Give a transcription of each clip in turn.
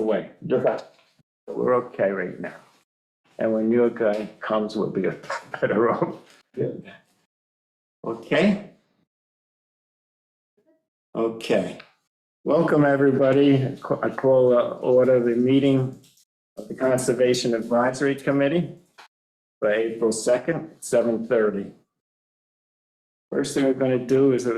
away. We're okay right now. And when your guy comes, we'll be better off. Okay? Okay. Welcome, everybody. I call order the meeting of the Conservation Advisory Committee for April 2nd, 7:30. First thing we're going to do is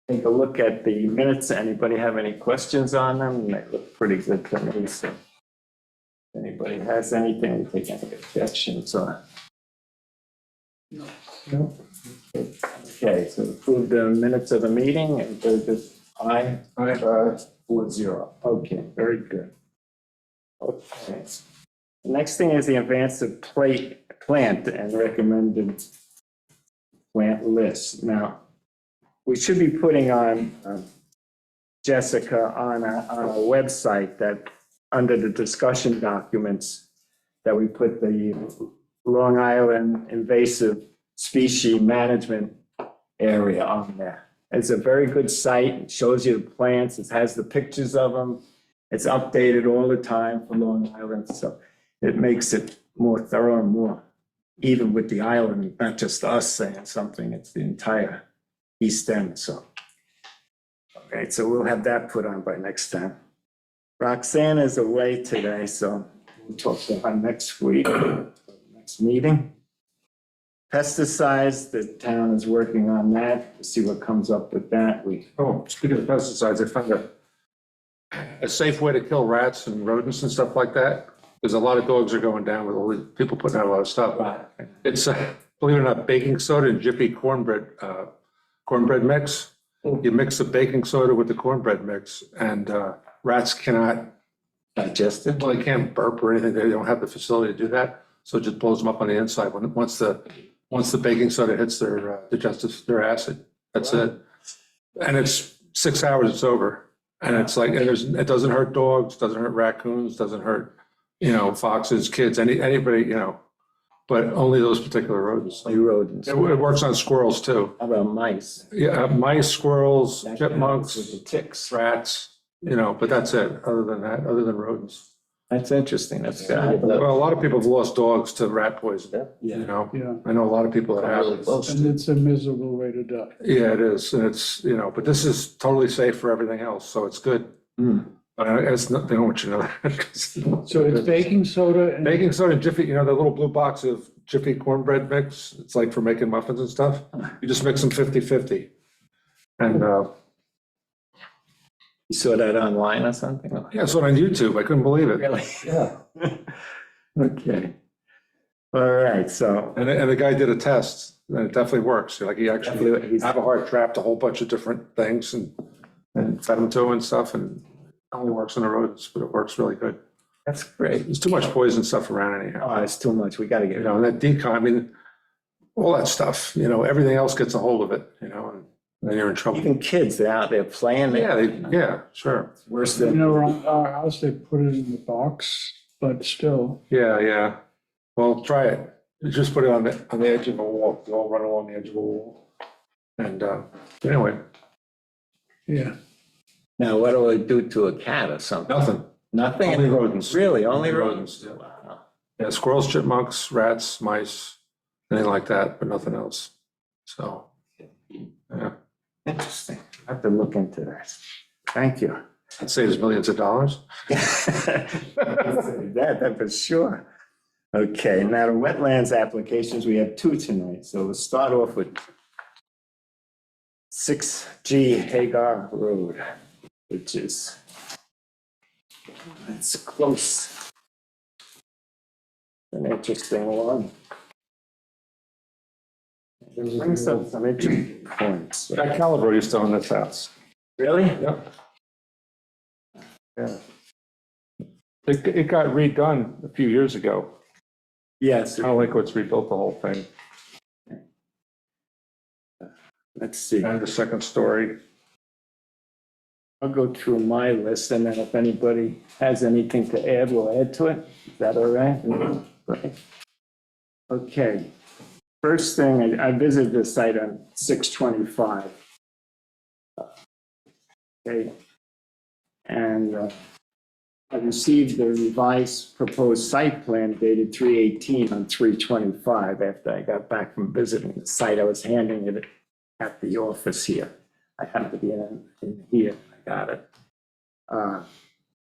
take a look at the minutes. Anybody have any questions on them? They look pretty good to me. So if anybody has anything, we take any objections on. No. Okay, so approve the minutes of the meeting and aye. 4-0. Okay, very good. Okay. The next thing is the advance of plant and recommended plant list. Now, we should be putting on Jessica on a website that under the discussion documents that we put the Long Island invasive species management area on there. It's a very good site. It shows you the plants. It has the pictures of them. It's updated all the time for Long Island. So it makes it more thorough and more even with the island, not just us saying something, it's the entire East End. So, okay, so we'll have that put on by next time. Roxanne is away today, so we'll talk to her next week, next meeting. Pesticides, the town is working on that to see what comes up with that. Speaking of pesticides, I found a safe way to kill rats and rodents and stuff like that. Because a lot of dogs are going down with all these people putting out a lot of stuff. Right. It's, believe it or not, baking soda and Jiffy cornbread mix. You mix the baking soda with the cornbread mix and rats cannot digest it. Well, they can't burp or anything. They don't have the facility to do that. So it just blows them up on the inside. Once the baking soda hits their their acid, that's it. And it's 6 hours, it's over. And it's like, it doesn't hurt dogs, doesn't hurt raccoons, doesn't hurt, foxes, kids, anybody, but only those particular rodents. Rodents. It works on squirrels too. How about mice? Yeah, mice, squirrels, That chipmunks, with the ticks. rats, but that's it. Other than that, other than rodents. That's interesting. That's good. Well, a lot of people have lost dogs to rat poison, Yeah. Yeah, I know a lot of people that have. and it's a miserable way to die. Yeah, it is. And it's, but this is totally safe for everything else. So it's good. Mm. But it's not, they don't want you to know that. So it's baking soda and. Baking soda and Jiffy, the little blue box of Jiffy cornbread mix, it's like for making muffins and stuff. You just mix them 50-50. And You saw that online or something? yeah, it's on YouTube. I couldn't believe it. Really? Yeah. Okay. All right, so. And the guy did a test and it definitely works. Like he actually Definitely. have a heart trapped a whole bunch of different things and fed them to him and stuff. And it only works on the rodents, but it works really good. That's great. There's too much poison stuff around anyhow. Oh, it's too much. We got to get. And that decon, all that stuff, everything else gets a hold of it, and then you're in trouble. Even kids, they're out there playing. Yeah, sure. It's worse You than. know, around our house, they put it in the box, but still. Yeah. Well, try it. You just put it on the edge of a wall. You all run along the edge of a wall. And anyway, Yeah. Now, what do I do to a cat or something? nothing. Nothing? Only rodents. Really? Only Only rodents? rodents, Wow. Yeah, squirrels, chipmunks, rats, mice, anything like that, but nothing else. So, yeah, Interesting. I have to look into that. Thank you. that saves millions of dollars. That for sure. Okay, now the wetlands applications, we have 2 tonight. So we'll start off with 6G Hagar Road, which is, it's close. An interesting one. It brings up some interesting points. Jack Calibro used to own this house. Really? Yep. Yeah. It got redone a few years ago. Yes. Kind of like what's rebuilt the whole thing. Let's see. And the second story. I'll go through my list, and then if anybody has anything to add, we'll add to it. Is that all right? Right. Okay. First thing, I visited the site on 6/25. Okay. And I received the revised proposed site plan dated 3/18 on 3/25 after I got back from visiting the site. I was handing it at the office here. I happened to be in here, I got it.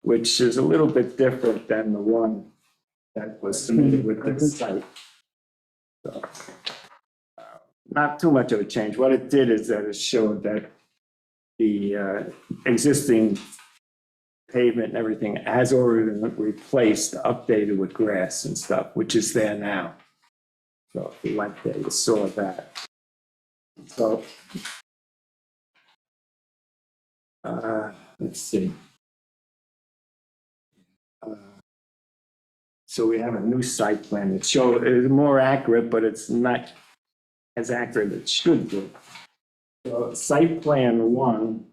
Which is a little bit different than the one that was submitted with this site. So, not too much of a change. What it did is that it showed that the existing pavement and everything has already been replaced, updated with grass and stuff, which is there now. So if you went there, you saw that. So, let's see. So we have a new site plan that shows, it is more accurate, but it's not as accurate as it should be. So site plan 1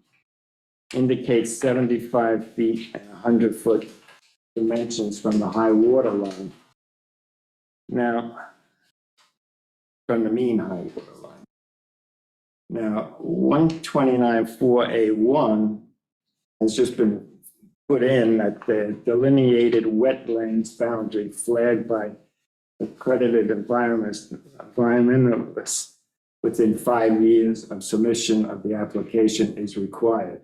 indicates 75 feet and 100-foot dimensions from the high water line. Now, from the mean high water line. Now, 129.4A1 has just been put in that the delineated wetlands boundary flagged by accredited environmentalists within 5 years of submission of the application is required.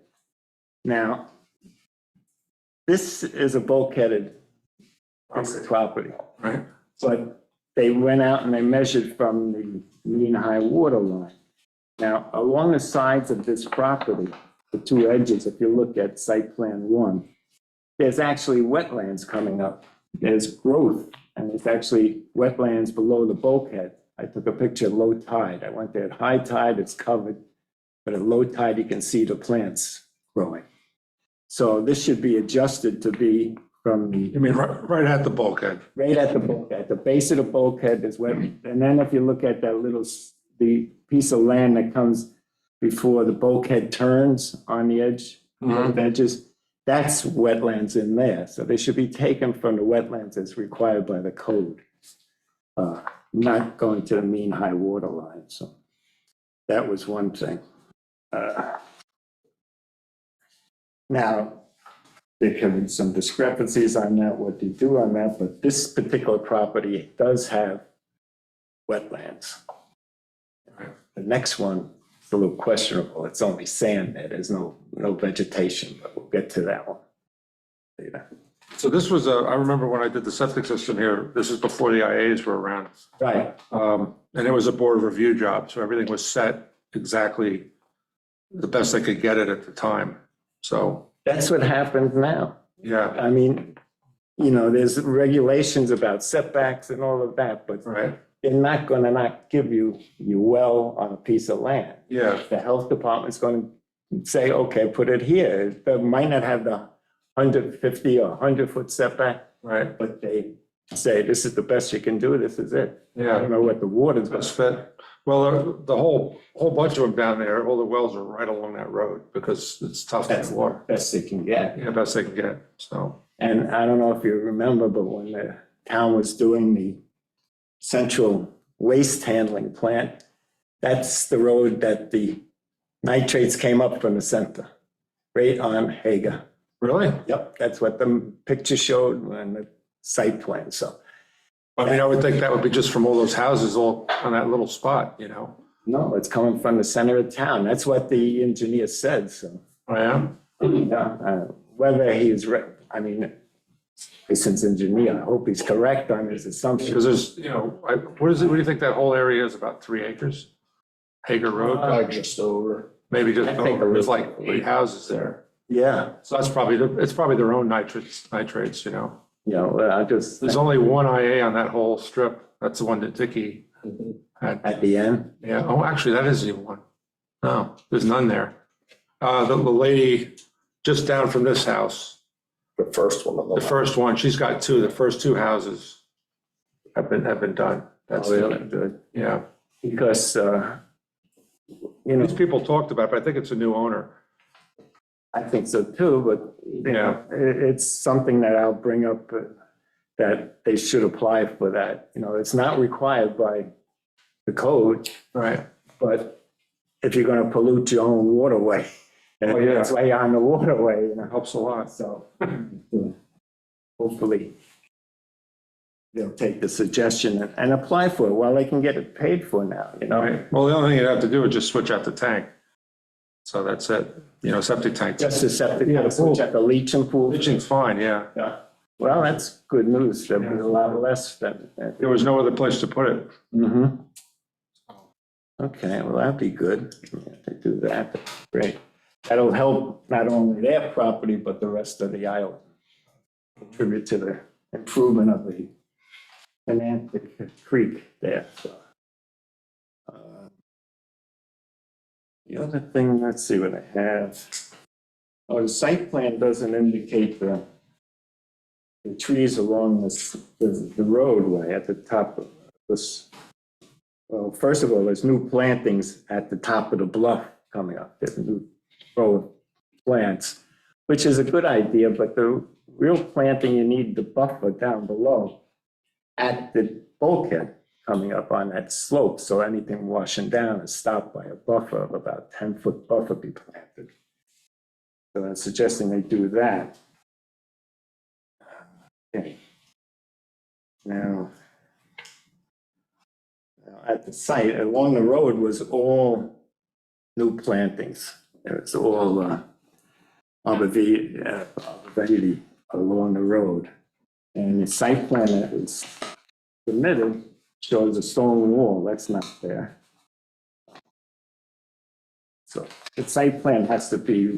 Now, this is a bulkheaded property, Right. but they went out and they measured from the mean high water line. Now, along the sides of this property, the two edges, if you look at site plan 1, there's actually wetlands coming up. There's growth, and there's actually wetlands below the bulkhead. I took a picture at low tide. I went there at high tide, it's covered, but at low tide, you can see the plants growing. So this should be adjusted to be from the, You mean right at the bulkhead? right at the bulkhead, the base of the bulkhead is wet. And then if you look at that little, the piece of land that comes before the bulkhead turns on the edge, both edges, that's wetlands in there. So they should be taken from the wetlands as required by the code, not going to the mean high water line. So that was one thing. Now, there can be some discrepancies on that, what you do on that, but this particular property does have wetlands. The next one is a little questionable. It's only sand there. There's no vegetation, but we'll get to that one later. So this was, I remember when I did the septic system here, this is before the IAs were around. Right. And it was a board review job, so everything was set exactly the best they could get it at the time. So, That's what happens now. yeah, I mean, you know, there's regulations about setbacks and all of that, but right, they're not gonna not give you well on a piece of land. yeah, The health department's gonna say, okay, put it here. They might not have the 150 or 100-foot setback, right, but they say, this is the best you can do, this is it. I yeah, don't know what the water's gonna that's fit. Well, the whole bunch of them down there, all the wells are right along that road because it's tough to That's get the water. best they can get. Yeah, best they can get, so, And I don't know if you remember, but when the town was doing the central waste handling plant, that's the road that the nitrates came up from the center, right on Hager. really? Yep, that's what the picture showed when the site plan, so. I mean, I would think that would be just from all those houses all on that little spot, you know? No, it's coming from the center of town. That's what the engineer said, so. I am, Yeah, whether he's, I mean, licensed engineer, I hope he's correct on his assumption. because there's, you know, what is it, what do you think that whole area is, about 3 acres? Hager Road, Just over. maybe just I think over, there's it was- like 8 houses there. Yeah, So that's probably, it's probably their own nitrates, you know? you know, I just, There's only one IA on that whole strip. That's the one that Dickey had. at the end, Yeah, oh, actually, that isn't even one. No, there's none there. The lady just down from this house, The first one on the the left. first one, she's got 2, the first 2 houses have been done. That's oh, really good, yeah. because, you know, These people talked about it, but I think it's a new owner. I think so too, but, you know, it's something that I'll bring up, that they should apply for that. You know, it's not required by the code, Right. but if you're gonna pollute your own waterway, Oh, yeah. it's way on the waterway, you know, Helps a lot. so. hopefully they'll take the suggestion and apply for it while they can get it paid for now, you know? Right. Well, the only thing you'd have to do is just switch out the tank. So that's it, you know, septic tank. Just the septic, Yeah, the pool. switch out the leaching pool. Leaching's fine, yeah. Yeah. Well, that's good news. There'll be a lot less than. There was no other place to put it. Mm-hmm. Okay, well, that'd be good. If they do that, that's great. That'll help not only their property, but the rest of the island. Contribute to the improvement of the Atlantic Creek there, so. The other thing, let's see what I have. Oh, the site plan doesn't indicate the trees along the roadway at the top of this. Well, first of all, there's new plantings at the top of the bluff coming up. There's a new row of plants, which is a good idea, but the real planting, you need the buffer down below at the bulkhead coming up on that slope, so anything washing down is stopped by a buffer of about 10-foot buffer be planted. So I'm suggesting they do that. Okay. Now at the site, along the road was all new plantings. It was all arborvitae along the road. And the site plan that was submitted shows a stone wall. That's not there. So the site plan has to be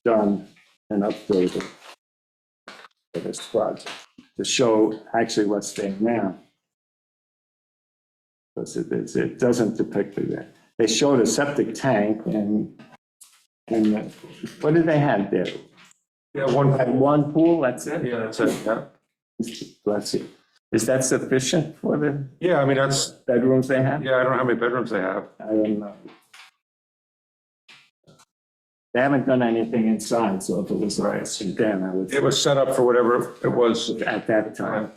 redone and updated for this project to show actually what's there now. Because it doesn't depict it. They showed a septic tank and what did they have there? Yeah, one. Had one pool, that's it? Yeah, that's it, yeah. Let's see. Is that sufficient for the Yeah, I mean, that's, bedrooms they have? yeah, I don't know how many bedrooms they have. I don't know. They haven't done anything inside, so if it was right, then I would. It was set up for whatever it was. At that time.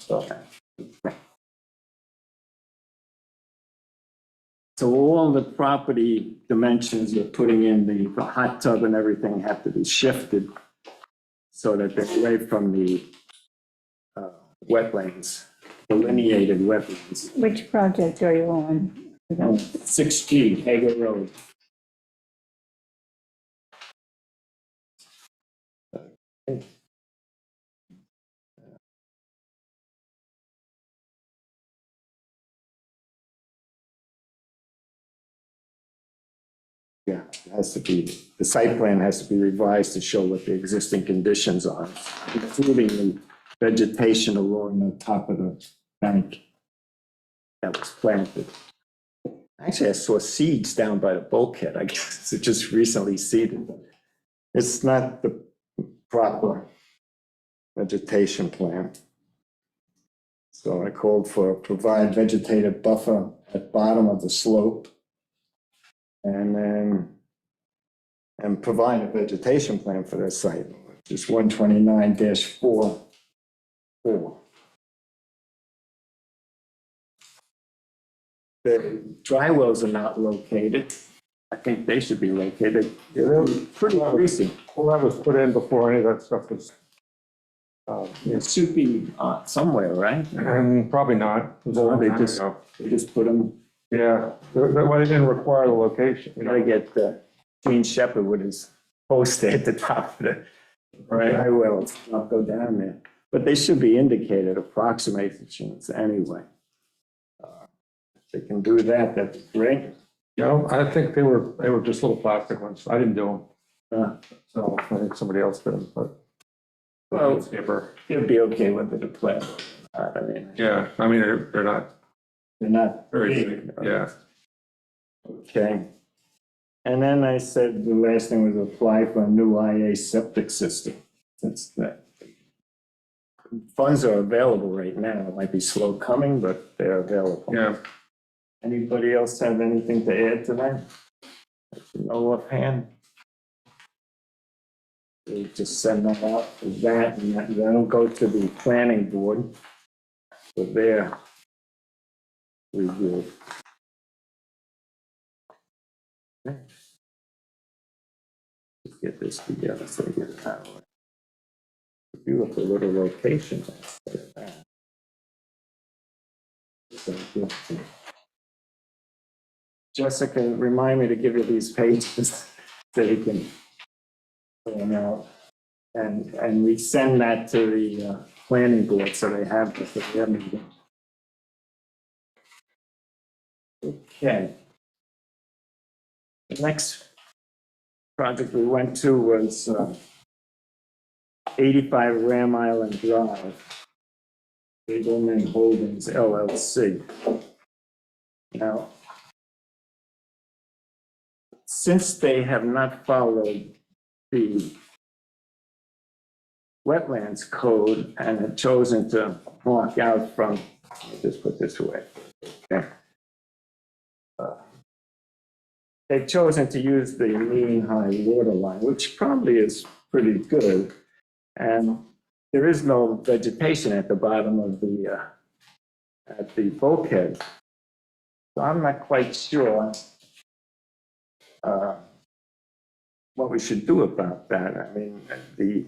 So all the property dimensions you're putting in, the hot tub and everything have to be shifted so that they're away from the wetlands, delineated wetlands. Which project are you on? 6G, Hager Road. Yeah, it has to be, the site plan has to be revised to show what the existing conditions are, including the vegetation along the top of the bank that was planted. Actually, I saw seeds down by the bulkhead. I guess it just recently seeded. It's not the proper vegetation plan. So I called for provide vegetative buffer at bottom of the slope. And provide a vegetation plan for this site, which is 129-4. The dry wells are not located. I think they should be located. They're pretty recent. Well, that was put in before any of that stuff was. It should be somewhere, right? And probably not. It was a long They time just- ago. They just put them, Yeah, they didn't require the location. you gotta get Gene Shepherd with his poster at the top of the dry wells, not go down there. But they should be indicated approximations anyway. If they can do that, that'd be great. You know, I think they were just little plastic ones. I didn't do them. So I think somebody else did them, but. Well, Paper. you'd be okay with it, a plan. I mean, Yeah, I mean, they're not they're not very big. big, yeah. Okay. And then I said the last thing was apply for a new IA septic system. Since that funds are available right now, it might be slow coming, but they're available. Yeah, Anybody else have anything to add to that? No offhand? We just send that out for that, and that'll go to the planning board for their review. Okay. Let's get this together so we get it out of the way. Beautiful little location. Jessica, remind me to give you these pages so you can fill them out. And we send that to the planning board so they have this at their meeting. Okay. The next project we went to was 85 Ram Island Drive, Eagleman Holdings LLC. Now, since they have not followed the wetlands code and have chosen to walk out from, let me just put this away. Okay. They've chosen to use the mean high water line, which probably is pretty good. And there is no vegetation at the bottom of the, at the bulkhead. So I'm not quite sure what we should do about that. I mean, do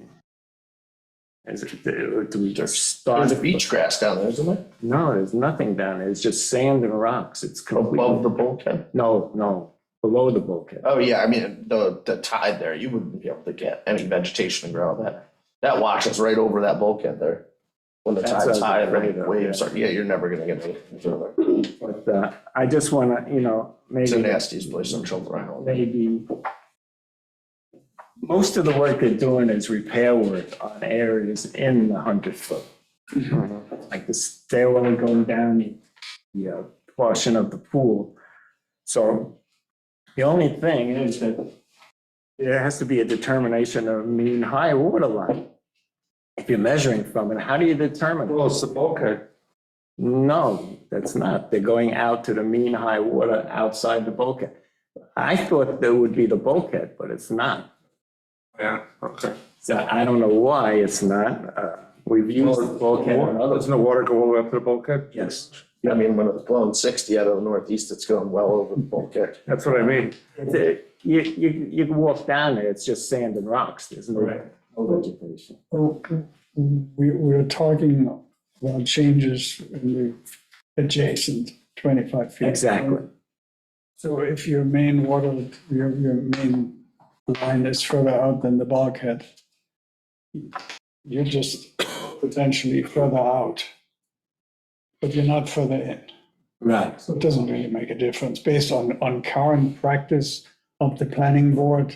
we just start? There's a beach grass down there, isn't there? No, there's nothing down there. It's just sand and rocks. It's completely. Above the bulkhead? No, below the bulkhead. Oh, yeah, I mean, the tide there, you wouldn't be able to get any vegetation to grow. That washes right over that bulkhead there. When the That's tide's what I high was and the afraid of, waves yeah. are, you're never gonna get anything further. But I just want to, It's the maybe, nastiest place in children. maybe. Most of the work they're doing is repair work on areas in the 100-foot. Like the stairwell going down the portion of the pool. So the only thing is that there has to be a determination of mean high water line. If you're measuring from it, how do you determine? Well, it's the bulkhead. No, that's not. They're going out to the mean high water outside the bulkhead. I thought there would be the bulkhead, but it's not. Yeah, okay. So I don't know why it's not. We've used the bulkhead on others. Doesn't the water go all the way up to the bulkhead? Yes. I mean, when it's blowing 60 out of the northeast, it's going well over the bulkhead. That's what I mean. You can walk down there, it's just sand and rocks. There's no vegetation. Oh, we're talking about changes in the adjacent 25 feet. Exactly. So if your main water, your main line is further out than the bulkhead, you're just potentially further out, but you're not further in. Right. So it doesn't really make a difference. Based on current practice of the planning board,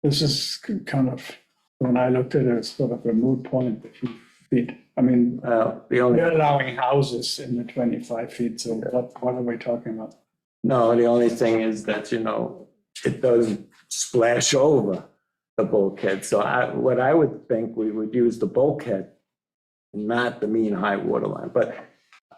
this is kind of, when I looked at it, it's sort of a moot point, a few feet. I mean, The only, we're allowing houses in the 25 feet, so what are we talking about? no, the only thing is that, it does splash over the bulkhead. So what I would think, we would use the bulkhead, not the mean high water line. But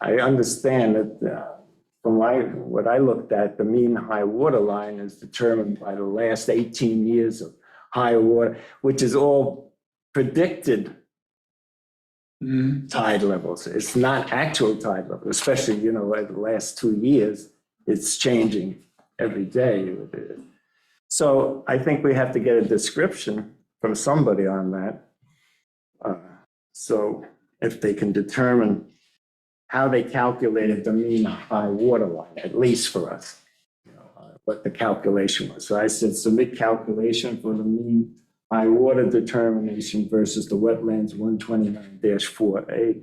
I understand that from what I looked at, the mean high water line is determined by the last 18 years of high water, which is all predicted tide levels. It's not actual tide level, especially, at the last 2 years, it's changing every day. So I think we have to get a description from somebody on that. So if they can determine how they calculated the mean high water line, at least for us, what the calculation was. So I said, submit calculation for the mean high water determination versus the wetlands 129-4A,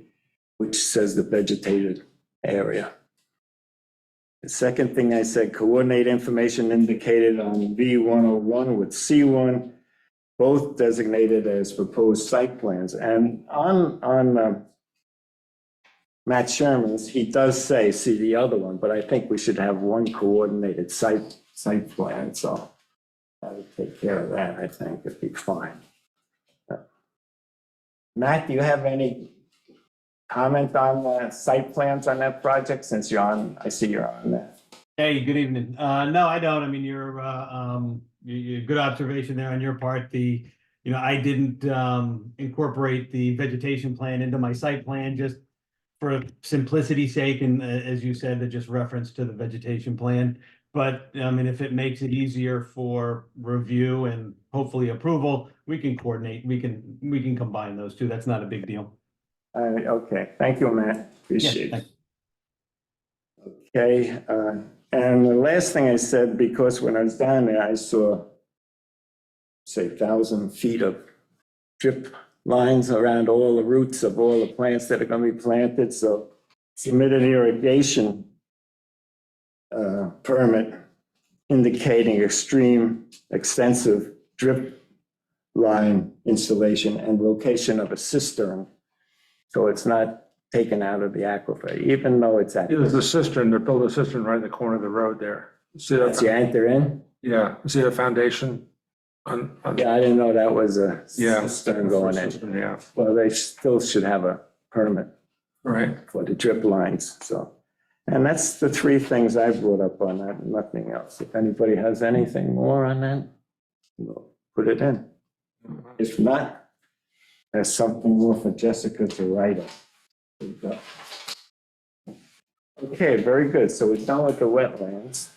which says the vegetated area. The second thing I said, coordinate information indicated on V101 with C1, both designated as proposed site plans. And on Matt Sherman's, he does say, see the other one, but I think we should have one coordinated site plan, so that would take care of that, I think, it'd be fine. Matt, do you have any comment on the site plans on that project, since you're on, I see you're on that? Hey, good evening. No, I don't. I mean, you're good observation there on your part. I didn't incorporate the vegetation plan into my site plan just for simplicity's sake, and as you said, just reference to the vegetation plan. But I mean, if it makes it easier for review and hopefully approval, we can coordinate, we can combine those two. That's not a big deal. Okay, thank you, Matt. Appreciate it. thanks. Okay, and the last thing I said, because when I was down there, I saw, say, 1,000 feet of drip lines around all the roots of all the plants that are gonna be planted, so submitted irrigation permit indicating extreme extensive drip line installation and location of a cistern. So it's not taken out of the aquifer, even though it's at, There's a cistern, they built a cistern right in the corner of the road there. See that's you that? enter in? Yeah, see the foundation on? Yeah, I didn't know that was a Yeah. cistern going in. Cistern, yeah, Well, they still should have a permit right. for the drip lines, so. And that's the three things I brought up on that, nothing else. If anybody has anything more on that, we'll put it in. If not, there's something more for Jessica to write on. There you go. Okay, very good. So we're done with the wetlands.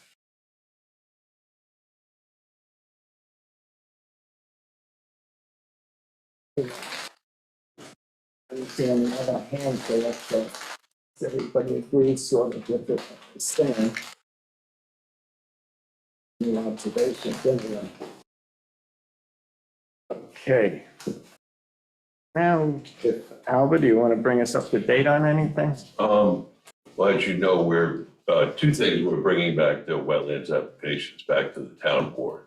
Okay, on the other hand, so that's, everybody agrees sort of with the stand. New observations, anyway. Okay. Now, if Albert, do you want to bring us up to date on anything? Well, as you know, we're, two things, we're bringing back the wetlands applications back to the town board.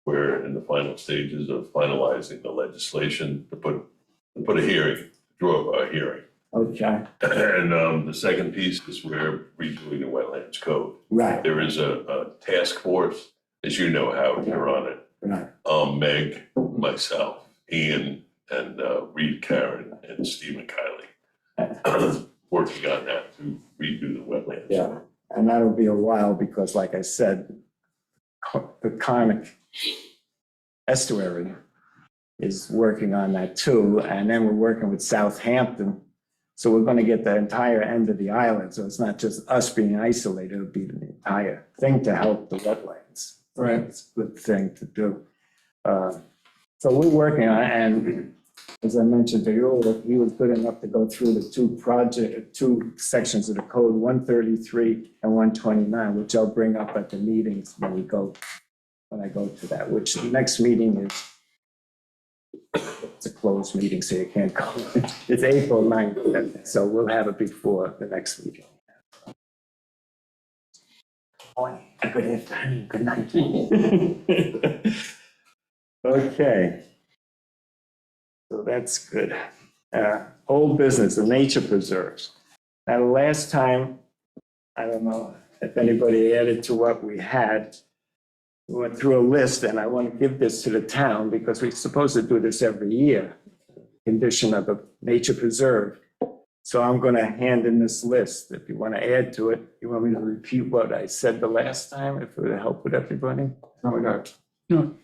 We're in the final stages of finalizing the legislation to put a hearing, draw a hearing. Okay, And the second piece is we're redoing the wetlands code. right, There is a task force, as you know, Howard, you're on it. right. Meg, myself, Ian, and Reed Karen, and Stephen Kiley, working on that to redo the wetlands. Yeah. And that'll be a while because like I said, the Conic Estuary is working on that too. And then we're working with Southampton. So we're going to get the entire end of the island. So it's not just us being isolated, it'll be the entire thing to help the wetlands. Right. It's a good thing to do. So we're working on it, and as I mentioned to you, he was good enough to go through the two sections of the code, 133 and 129, which I'll bring up at the meetings when I go to that, which the next meeting is, it's a closed meeting, so you can't go. It's April 9th, so we'll have it before the next meeting. Good night. Okay. So that's good. Old business, the nature preserves. Now, the last time, I don't know if anybody added to what we had. We went through a list, and I want to give this to the town because we're supposed to do this every year. Condition of a nature preserve. So I'm going to hand in this list. If you want to add to it, you want me to repeat what I said the last time, if it would help with everybody? Oh, my God. No,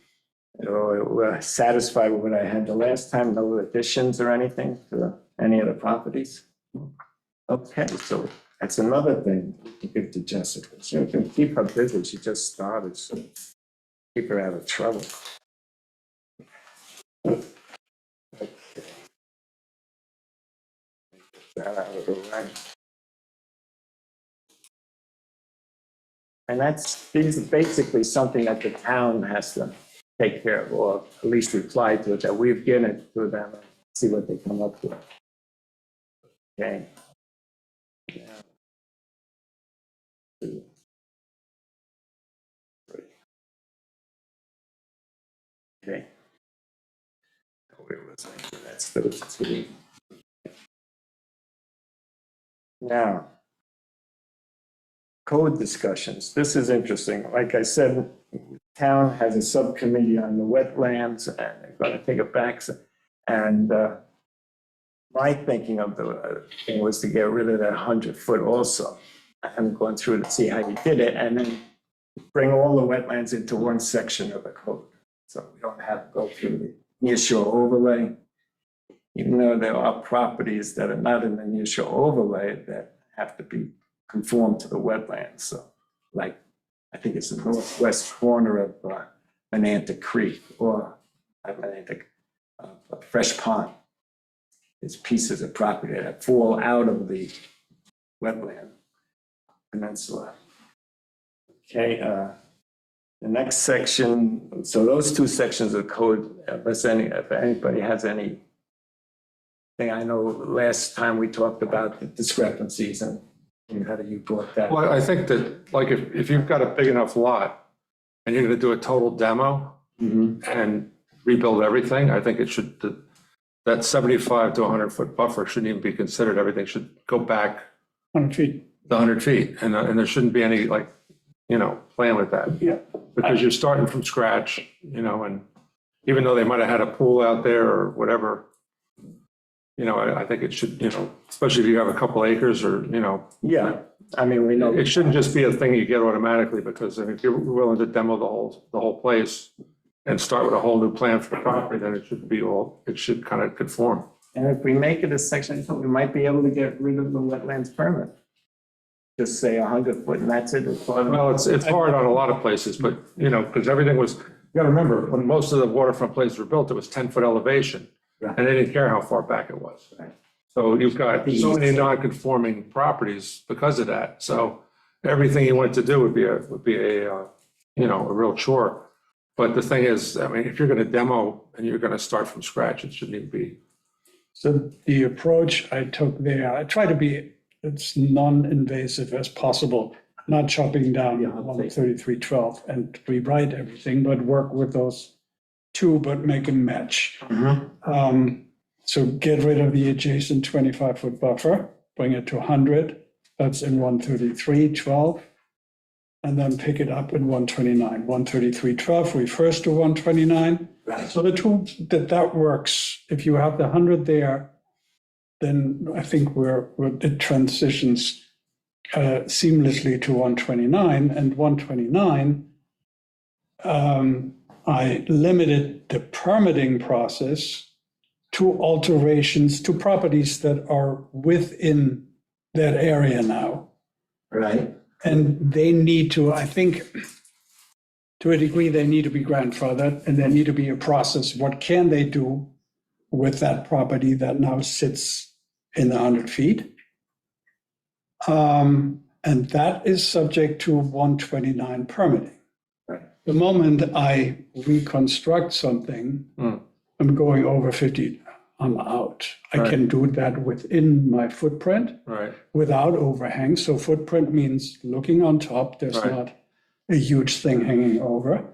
We're satisfied with what I had the last time, no additions or anything to any of the properties? Okay, so that's another thing to give to Jessica. She can keep her busy, she just started, so keep her out of trouble. Okay. Get that out of the way. And these are basically something that the town has to take care of, or at least reply to it, that we've given it to them, and see what they come up with. Okay. Yeah. 2, 3. Okay. Where was I? That's those 2. Now, code discussions. This is interesting. Like I said, town has a subcommittee on the wetlands, and they're going to take it back. And my thinking of the thing was to get rid of that 100-foot also. I haven't gone through to see how you did it, and then bring all the wetlands into one section of the code. So we don't have to go through the nearshore overlay. Even though there are properties that are not in the nearshore overlay that have to be conformed to the wetlands. So like I think it's the northwest corner of Mananta Creek or Fresh Pond. It's pieces of property that fall out of the wetland peninsula. Okay, the next section, so those two sections of code, if anybody has any thing, I know last time we talked about the discrepancies and how do you brought that? Well, I think that, like, if you've got a big enough lot and you're gonna do a total demo Mhm. and rebuild everything, I think it should, that 75 to 100-foot buffer shouldn't even be considered. Everything should go back 100 feet. the 100 feet, and there shouldn't be any, like, playing with that. Yeah. Because you're starting from scratch, and even though they might have had a pool out there or whatever, I think it should, especially if you have a couple acres or, Yeah, I mean, we know. it shouldn't just be a thing you get automatically, because if you're willing to demo the whole place and start with a whole new plan for the property, then it should kind of conform. And if we make it a section, we might be able to get rid of the wetlands permit. Just say 100 foot and that's it. Well, it's hard on a lot of places, but, because everything was, you gotta remember, when most of the waterfront places were built, it was 10-foot elevation. Right. And they didn't care how far back it was. Right. So you've got so many non-conforming properties because of that. So everything you wanted to do would be a real chore. But the thing is, I mean, if you're gonna demo and you're gonna start from scratch, it shouldn't even be. So the approach I took there, I try to be as non-invasive as possible, not chopping down 13312 and rewrite everything, but work with those two, but make them match. So get rid of the adjacent 25-foot buffer, bring it to 100. That's in 13312. And then pick it up in 129. 13312 refers to 129. Right. So the two that works. If you have the 100 there, then I think it transitions seamlessly to 129. And 129, I limited the permitting process to alterations to properties that are within that area now. Right. And they need to, I think, to a degree, they need to be grandfathered, and there need to be a process. What can they do with that property that now sits in the 100 feet? And that is subject to 129 permitting. Right. The moment I reconstruct something, I'm going over 50, I'm out. I Right. can do that within my footprint Right. without overhang. So footprint means looking on top, there's Right. not a huge thing hanging over.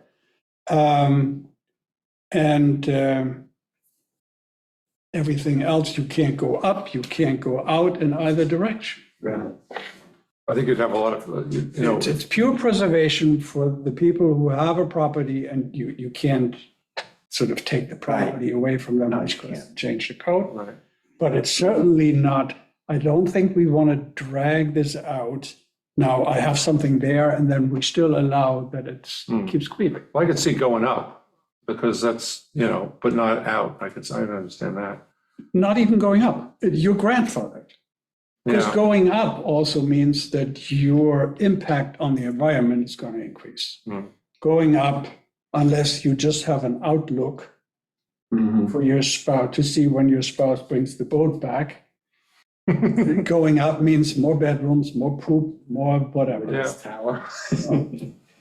Everything else, you can't go up, you can't go out in either direction. Right. I think you'd have a lot of, It's pure preservation for the people who have a property, and you can't sort of take the property away from them, No, you which could can't. change the code. right. But it's certainly not, I don't think we want to drag this out. Now, I have something there, and then we still allow that it keeps creeping. Well, I could see going up, because that's, but not out. I understand that. Not even going up, you're grandfathered. Because Yeah, going up also means that your impact on the environment is going to increase. Going up, unless you just have an outlook for your spouse, to see when your spouse brings the boat back. Going up means more bedrooms, more poop, more whatever. Yeah. Tower.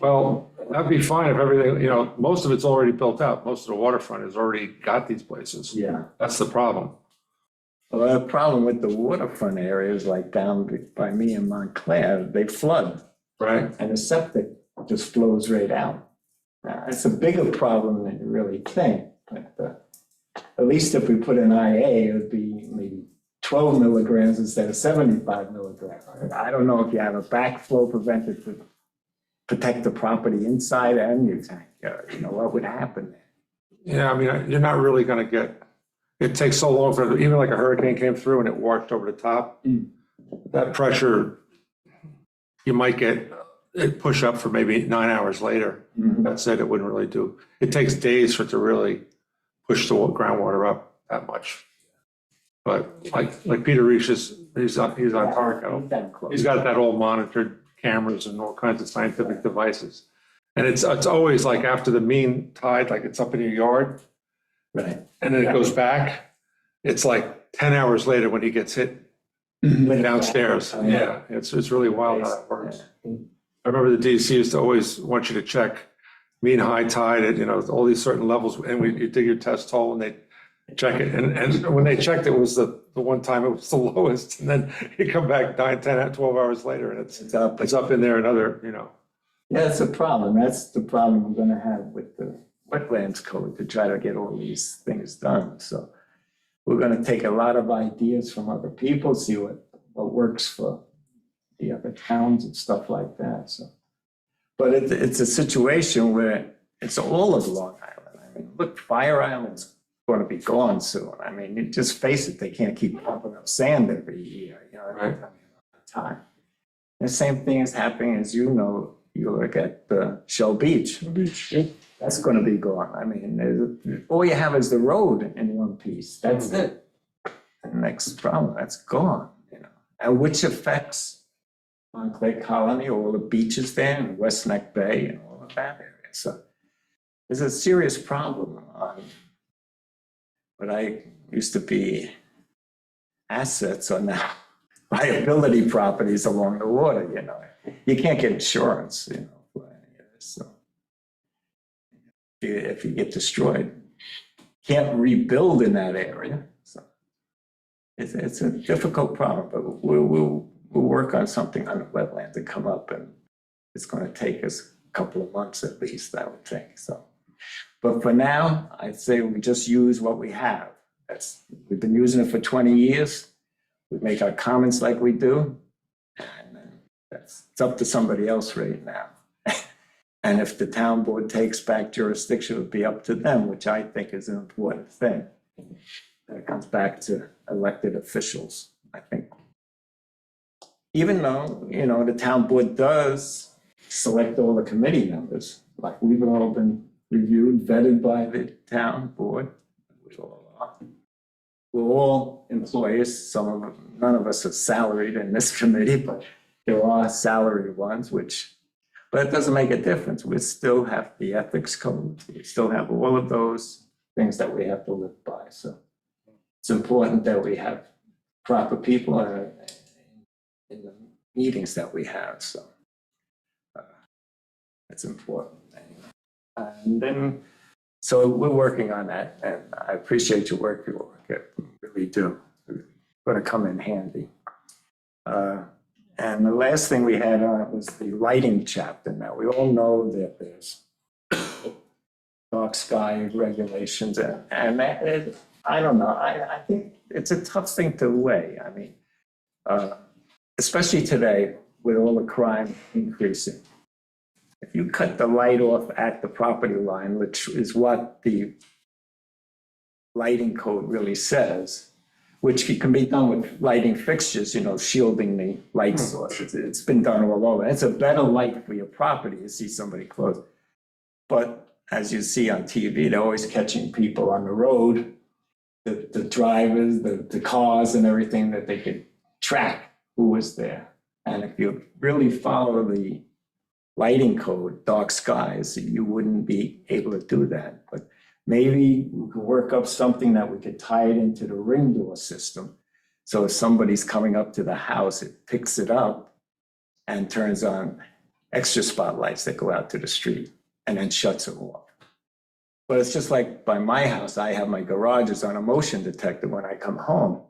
well, that'd be fine if everything, most of it's already built out. Most of the waterfront has already got these places. Yeah. That's the problem. Well, the problem with the waterfront areas like down by me in Montclair, they flood Right? and the septic just flows right out. It's a bigger problem than you really think, but at least if we put an IA, it would be maybe 12 milligrams instead of 75 milligrams. I don't know if you have a backflow preventer to protect the property inside and your tank, what would happen there? Yeah, I mean, you're not really gonna get, it takes so long for, even like a hurricane came through and it washed over the top. That pressure, you might get it push up for maybe 9 hours later. That's it, it wouldn't really do. It takes days for it to really push the groundwater up that much. But like Peter Reich he's on Tarco. He's got that all monitored cameras and all kinds of scientific devices. And it's always like after the mean tide, like it's up in your yard, Right. and then it goes back. It's like 10 hours later when he gets hit downstairs. Oh, Yeah, it's really wild how that works. I remember the DEC used to always want you to check mean high tide at, all these certain levels, and you dig your test hole and they check it. And when they checked, it was the one time it was the lowest, and then you come back 9, 10, 12 hours later, and it's up in there another, Yeah, it's a problem. That's the problem we're gonna have with the wetlands code to try to get all these things done. So we're gonna take a lot of ideas from other people, see what works for the other towns and stuff like that, so. But it's a situation where it's all of Long Island. I mean, look, Fire Island's gonna be gone soon. I mean, you just face it, they can't keep pumping up sand every year, every time. The same thing is happening, as you know, you look at Shell Beach. That's gonna be gone. I mean, all you have is the road in one piece. That's it. The next problem, that's gone, And which affects on Clay Colony, all the beaches there, and West Neck Bay and all of that area. So there's a serious problem on what I used to be assets are now liability properties along the water, You can't get insurance, for any of this, so. If you get destroyed, can't rebuild in that area, so. It's a difficult problem, but we'll work on something on the wetland to come up, and it's gonna take us a couple of months at least, I would think, so. But for now, I'd say we just use what we have. We've been using it for 20 years. We make our comments like we do, and then it's up to somebody else right now. And if the town board takes back jurisdiction, it would be up to them, which I think is an important thing. That comes back to elected officials, I think. Even though, the town board does select all the committee members, like we've all been reviewed, vetted by the town board. We're all employees, none of us are salaried in this committee, but there are salaried ones, but it doesn't make a difference. We still have the ethics code. We still have all of those things that we have to live by. So it's important that we have proper people in the meetings that we have. So it's important. And then, so we're working on that, and I appreciate your work. I really do. It's going to come in handy. And the last thing we had on was the lighting chapter. Now, we all know that there's dark sky regulations, and I don't know. I think it's a tough thing to weigh. I mean, especially today with all the crime increasing. If you cut the light off at the property line, which is what the lighting code really says, which can be done with lighting fixtures, shielding the light source. It's been done all over. It's a better light for your property to see somebody close. But as you see on TV, they're always catching people on the road, the drivers, the cars and everything, that they could track who was there. And if you really follow the lighting code, dark skies, you wouldn't be able to do that. But maybe we could work up something that we could tie it into the ring door system. So if somebody's coming up to the house, it picks it up and turns on extra spotlights that go out to the street and then shuts it off. But it's just like by my house, I have my garages on a motion detector when I come home.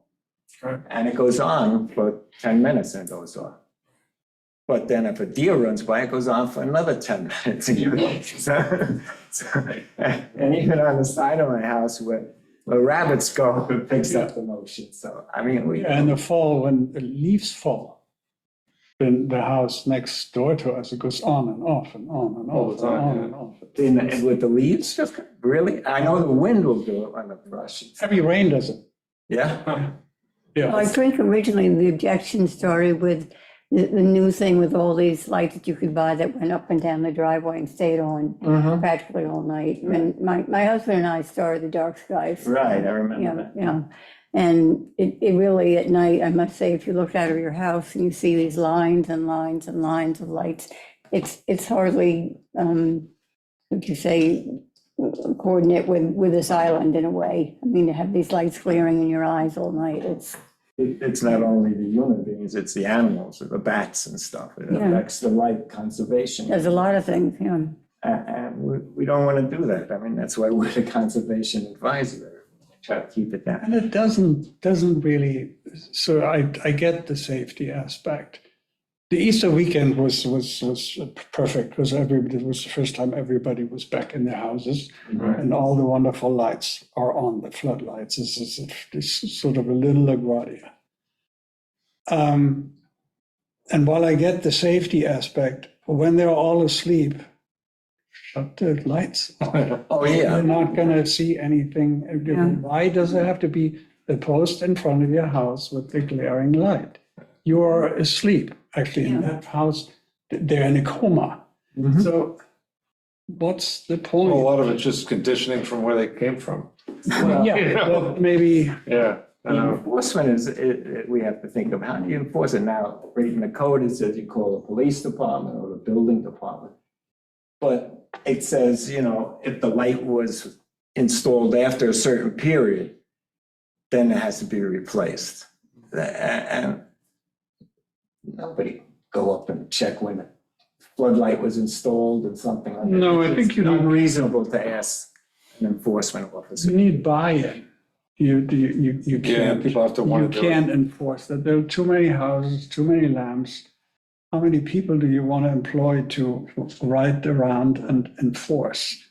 Right. And it goes on for 10 minutes and it goes off. But then if a deer runs by, it goes on for another 10 minutes. And even on the side of my house where rabbits go, it picks up the motion. So, I mean, In the fall, when the leaves fall, then the house next door to us, it goes on and off and on and All off the and time, on yeah. and off. and with the leaves, just really? I know the wind will do it on the brush. Heavy rain does it. Yeah? Well, Yeah. I think originally the objection started with the new thing with all these lights that you could buy that went up and down the driveway and stayed on Mm-hmm. practically all night. And my husband and I started the dark skies. Right, I Yeah, remember that. yeah. And it really, at night, I must say, if you look out of your house and you see these lines and lines and lines of lights, it's hardly, would you say, coordinate with this island in a way. I mean, to have these lights glaring in your eyes all night, It's not only the human beings, it's the animals, the bats and stuff. It Yeah. affects the light conservation. there's a lot of things, yeah. And we don't want to do that. I mean, that's why we're the conservation advisor. Try to keep it down. And it doesn't really, so I get the safety aspect. The Easter weekend was perfect, because it was the first time everybody was back in their houses, and all the wonderful lights are on, the floodlights. It's sort of a little LaGuardia. And while I get the safety aspect, when they're all asleep, shut the lights. Oh, You're not gonna see anything. Yeah. Why does it have to be the post in front of your house with the glaring light? You are asleep, actually, in Yeah. that house, they're in a coma. Mhm. So what's the Well, a point? lot of it's just conditioning from where they came from. Yeah, but maybe, Yeah, I The know. enforcement is, we have to think of how do you enforce it now? Right in the code, it says you call the police department or the building department. But it says, if the light was installed after a certain period, then it has to be replaced. And nobody go up and check when the floodlight was installed and something like that. No, I think you It's need- unreasonable to ask an enforcement officer. you need buy-in. You Yeah, can't, people have to you want to do it. can't enforce that. There are too many houses, too many lamps. How many people do you want to employ to ride around and enforce?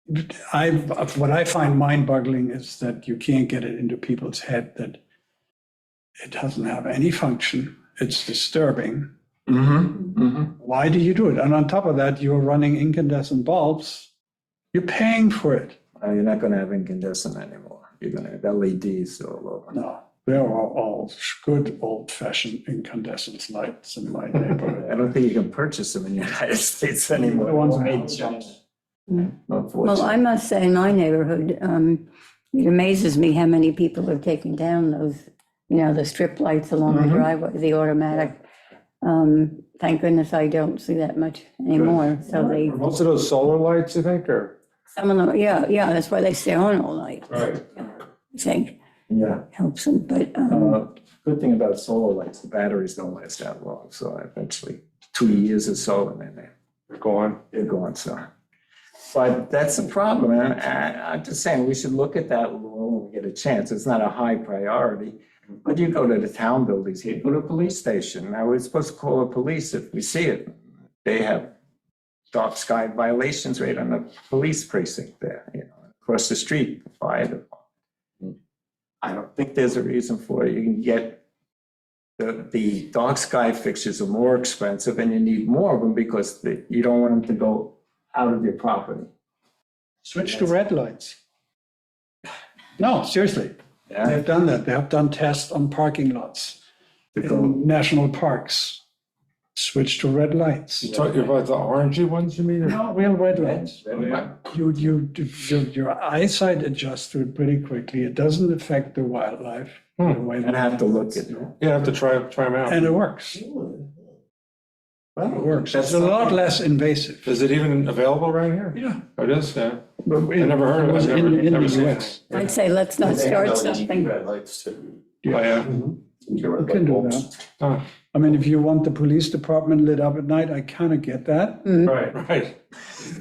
What I find mind-boggling is that you can't get it into people's head that it doesn't have any function. It's disturbing. Mm-hmm, mm-hmm. Why do you do it? And on top of that, you're running incandescent bulbs. You're paying for it. You're not gonna have incandescent anymore. You're gonna have LEDs all over. No, there are all good old-fashioned incandescent lights in my neighborhood. I don't think you can purchase them in the United States anymore. The ones Made in made in China. Mm. Well, I Unfortunately. must say, in my neighborhood, it amazes me how many people are taking down those, the strip lights along the Mhm. driveway, the automatic. Thank goodness I don't see that much anymore. So Most of those solar lights, you think, or? some of them, yeah, that's why they stay on all night. Right. I think Yeah. helps them, but, Good thing about solar lights, the batteries don't last that long. So eventually 2 years or so and then Go on. they're gone. So. But that's the problem. And I'm just saying we should look at that when we get a chance. It's not a high priority. But you go to the town buildings here, go to the police station. Now, we're supposed to call the police if we see it. They have dark sky violations right on the police precinct there, across the street, the fire department. I don't think there's a reason for it. You can get, the dark sky fixtures are more expensive and you need more of them because you don't want them to go out of your property. Switch to red lights. No, seriously, Yeah. they've done that. They have done tests on parking lots To go- in national parks. Switch to red lights. You talking about the orangey ones, you mean? or- No, real red lights. Yeah. Your eyesight adjusts to it pretty quickly. It doesn't affect the wildlife. the way And I have to look at it. Yeah, I have to try them out. And it works. Well, It works. that's It's a lot something- less invasive. Is it even available around here? Yeah. Oh, it is, yeah. I never heard of it. I've never- In never the seen it. US. I'd say let's not They have start LED something. red lights too. Oh, yeah. You can do that. Oh, I mean, if you want the police department lit up at night, I kind of get that. right, right.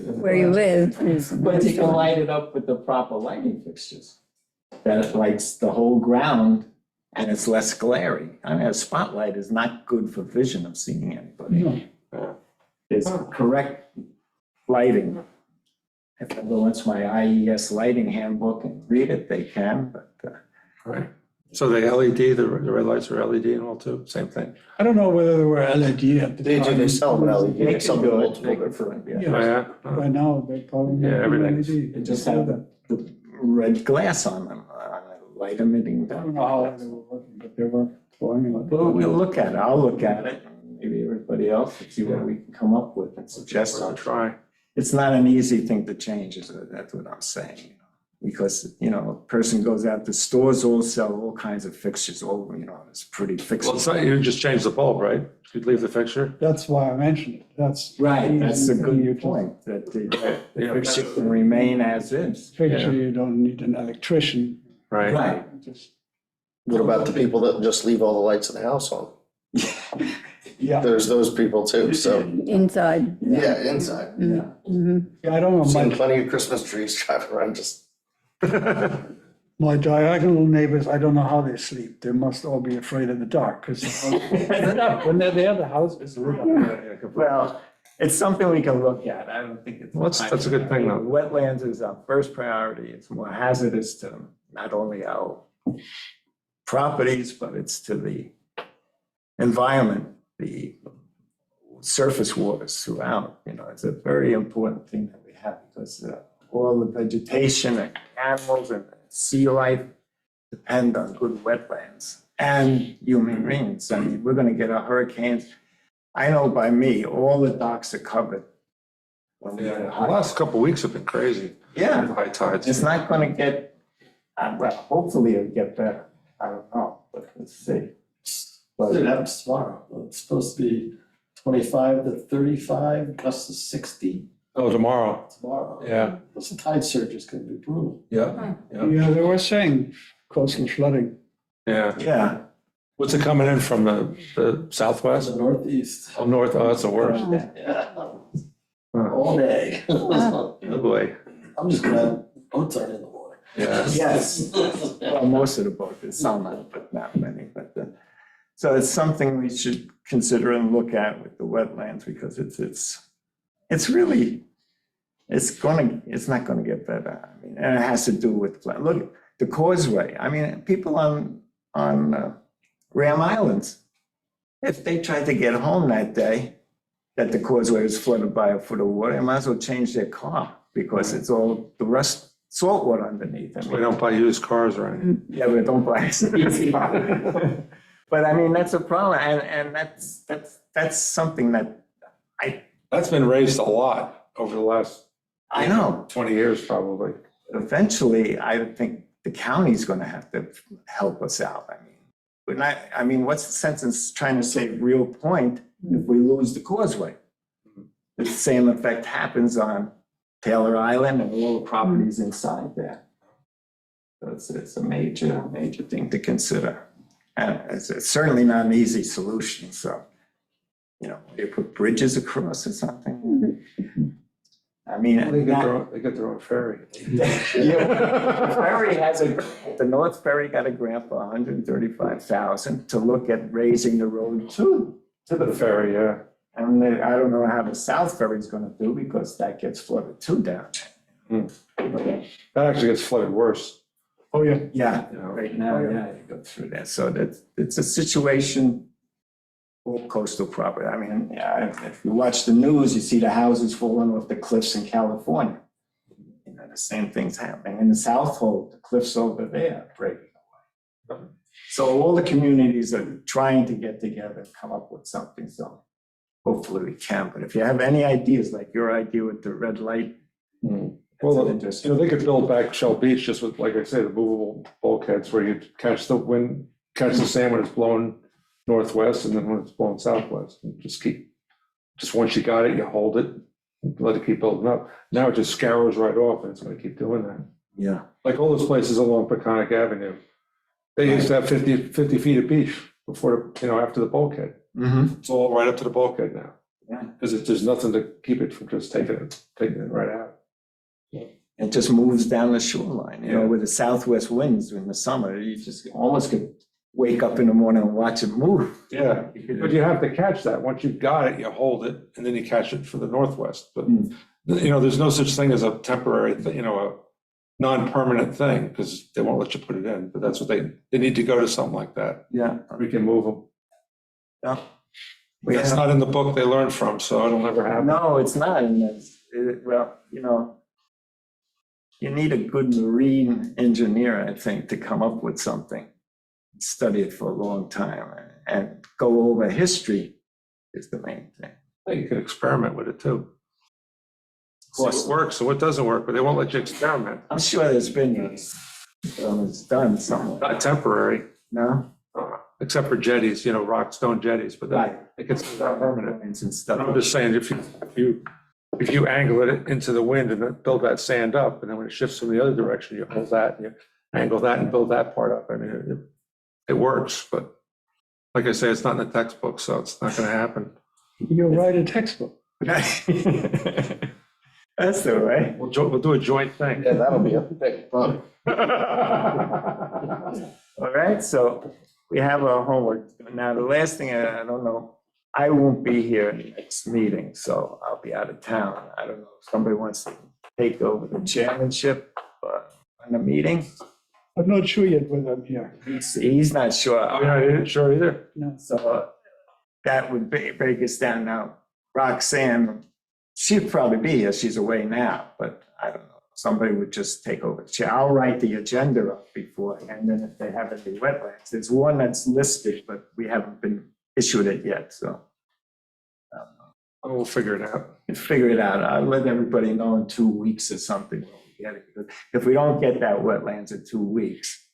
Where you live is. But you can light it up with the proper lighting fixtures. That lights the whole ground and it's less glaring. I mean, a spotlight is not good for vision of seeing anybody. No. It's correct lighting. If I go into my IES lighting handbook and read it, they can, but Right. So the LED, the red lights are LED and all too, same thing. I don't know whether they were LED at the They time. do, they sell them LED, they they can sell them do it. multiple They can different. do it, Yeah. Oh, yeah? Oh. By now, they probably. Yeah, everything's- LED. They just have the red glass on them, light emitting. I don't know how they were working, but they were going. Well, we'll look at it. I'll look at it. Maybe everybody else will see what we can come up with and suggest. I'll try. It's not an easy thing to change, that's what I'm saying. Because, you know, a person goes out, the stores all sell all kinds of fixtures, all, you know, it's pretty Well, fixtures. it's not, you just change the bulb, right? You'd leave the fixture? That's why I mentioned it. That's. Right, that's a You good just- point, that the Yeah. fixture can remain as is. Fixture, you don't need an electrician. Right. Right. Just, What about the people that just leave all the lights in the house on? yeah, There's those people too, so, Inside. yeah, inside. Yeah. Mhm. I don't know, I've seen my, plenty of Christmas trees driving around just. my diagonal neighbors, I don't know how they sleep. They must all be afraid of the dark, because when they're there, the house is lit up. Well, it's something we can look at. I don't think it's. Well, that's a good thing, though. Wetlands is our first priority. It's more hazardous to not only our properties, but it's to the environment, the surface waters throughout. You know, it's a very important thing that we have because all the vegetation and animals and sea life depend on good wetlands and human beings. I mean, we're gonna get our hurricanes. I know by me, all the docks are covered. When we Yeah, get the high- last couple of weeks have been crazy. Yeah, High tides. it's not gonna get, well, hopefully it'll get better. I don't know, but let's see. But It happens tomorrow. It's supposed to be 25 to 35, gusts to 60 Oh, tomorrow. tomorrow. Yeah. The tide surge is gonna be brutal. Yeah. Yeah, they were saying coastal flooding. Yeah. yeah. What's it coming in from the It's southwest? the northeast. Oh, north, oh, that's the worst. Yeah, Huh. all day. Oh, boy. I'm just glad boats aren't in the water. Yeah. Yes. Well, most of the boats, there's some, but not many, but so it's something we should consider and look at with the wetlands because it's really, it's not gonna get better. I mean, and it has to do with, look, the causeway. I mean, people on Ram Islands, if they tried to get home that day, that the causeway was flooded by a foot of water, they might as well change their car because it's all the rust, salt water underneath. I We mean, don't buy used cars or anything. yeah, but don't buy a easy car. But I mean, that's a problem, and that's something that That's been raised a lot over the last I know. 20 years, probably. Eventually, I think the county's gonna have to help us out. I mean, but not, I mean, what's the sense in trying to save Real Point if we lose the causeway? The same effect happens on Taylor Island and all the properties inside there. So it's a major thing to consider. And it's certainly not an easy solution, so, you know, they put bridges across or something. I mean. They get their own ferry. Yeah, Ferry the North Ferry got a grant for $135,000 to look at raising the road to The ferry, yeah. And I don't know how the South Ferry is gonna do because that gets flooded too down. That actually gets flooded worse. Oh, yeah. Yeah, You know. right now, yeah, you go through that. So it's a situation for coastal property. I mean, yeah, if you watch the news, you see the houses falling off the cliffs in California. You know, the same thing's happening. In the South Pole, the cliffs over there are breaking away. So all the communities are trying to get together and come up with something, so hopefully we can. But if you have any ideas, like your idea with the red light, Well, that's you interesting. know, they could build back Shell Beach just with, like I say, the movable bulkheads where you catch the wind, catch the sand when it's blowing northwest and then when it's blowing southwest. And just once you got it, you hold it, let it keep building up. Now it just scours right off and it's gonna keep doing that. Yeah. Like all those places along Peconic Avenue. They used to have 50 feet of beach before, after the bulkhead. Mm-hmm. It's all right up to the bulkhead now. Yeah. Because there's nothing to keep it from just taking it right out. It just moves down the shoreline, Yeah. with the southwest winds in the summer, you just almost could wake up in the morning and watch it move. Yeah, but you have to catch that. Once you've got it, you hold it, and then you catch it for the northwest. But, Mm. there's no such thing as a temporary, a non-permanent thing, because they won't let you put it in. But that's what they need to go to something like that. Yeah. We can move them. Yeah. We That's have- not in the book they learned from, so it'll never happen. No, it's not, and well, you need a good marine engineer, I think, to come up with something. Study it for a long time and go over history is the main thing. You can experiment with it too. see what works and what doesn't work, but they won't let you experiment. I'm sure there's been, it's done somewhere, Not temporary, no? except for jetties, you know, rock stone jetties, but then Right. it gets permanent. And I'm stuff. just saying, if you angle it into the wind and then build that sand up, and then when it shifts from the other direction, you hold that and you angle that and build that part up. I mean, it works, but like I say, it's not in the textbook, so it's not gonna happen. You write a textbook. That's the way. We'll do a joint thing. Yeah, that'll be a big fun. All right, so we have our homework. Now, the last thing, I don't know, I won't be here in the next meeting, so I'll be out of town. I don't know if somebody wants to take over the chairmanship on the meeting. I'm not sure yet whether I'm here. He's not sure. I'm not sure either. No. So that would break us down now. Roxanne, she'd probably be here, she's away now, but I don't know. Somebody would just take over the chair. I'll write the agenda up beforehand, and if they have any wetlands, there's one that's listed, but we haven't been issued it yet, so. We'll figure it out. Figure it out. I'll let everybody know in 2 weeks or something. When we get it. If we don't get that wetlands in 2 weeks,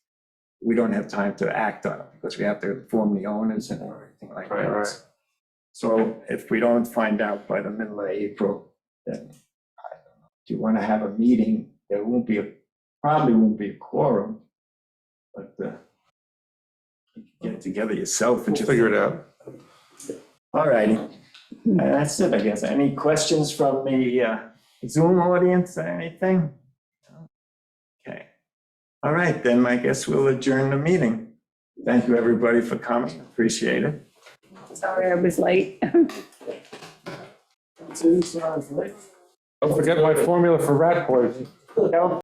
we don't have time to act on it because we have to inform the owners and everything like Right, that. right. So if we don't find out by the middle of April, then I don't know. If you want to have a meeting, there probably won't be a quorum, but you can get together yourself and We'll just. figure it out. All righty. That's it, I guess. Any questions from the Zoom audience or anything? Okay. All right, then I guess we'll adjourn the meeting. Thank you, everybody, for coming. Appreciate it. Sorry I was late. Don't forget my formula for rat poison.